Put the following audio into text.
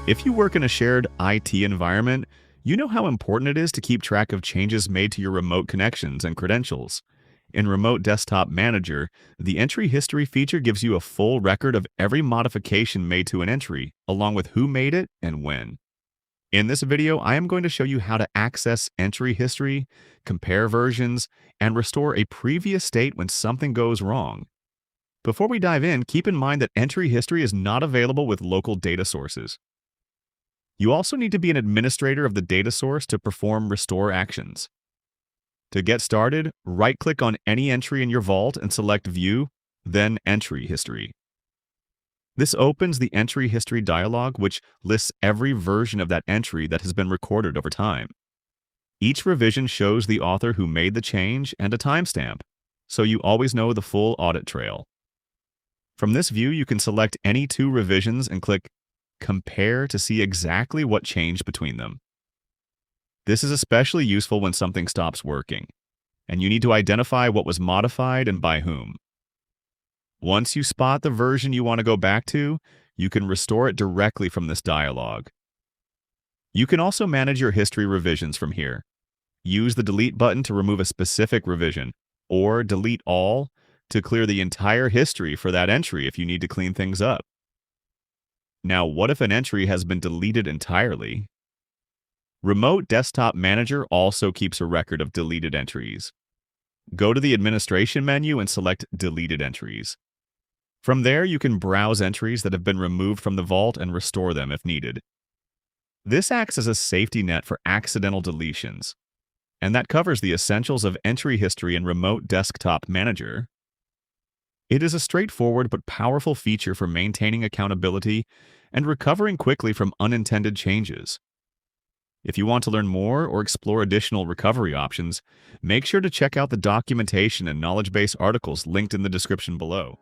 If you work in a shared IT environment, you know how important it is to keep track of changes made to your remote connections and credentials. In Remote Desktop Manager, the entry history feature gives you a full record of every modification made to an entry, along with who made it and when. In this video, I am going to show you how to access entry history, compare versions, and restore a previous state when something goes wrong. Before we dive in, keep in mind that entry history is not available with local data sources. You also need to be an administrator of the data source to perform restore actions. To get started, right-click on any entry in your vault and select View, then Entry History. This opens the Entry History dialog, which lists every version of that entry that has been recorded over time. Each revision shows the author who made the change and a timestamp, so you always know the full audit trail. From this view, you can select any two revisions and click Compare to see exactly what changed between them. This is especially useful when something stops working, and you need to identify what was modified and by whom. Once you spot the version you want to go back to, you can restore it directly from this dialog. You can also manage your history revisions from here. Use the Delete button to remove a specific revision, or Delete All to clear the entire history for that entry if you need to clean things up. Now, what if an entry has been deleted entirely? Remote Desktop Manager also keeps a record of deleted entries. Go to the Administration menu and select Deleted Entries. From there, you can browse entries that have been removed from the vault and restore them if needed. This acts as a safety net for accidental deletions, and that covers the essentials of entry history in Remote Desktop Manager. It is a straightforward but powerful feature for maintaining accountability and recovering quickly from unintended changes. If you want to learn more or explore additional recovery options, make sure to check out the documentation and knowledge base articles linked in the description below.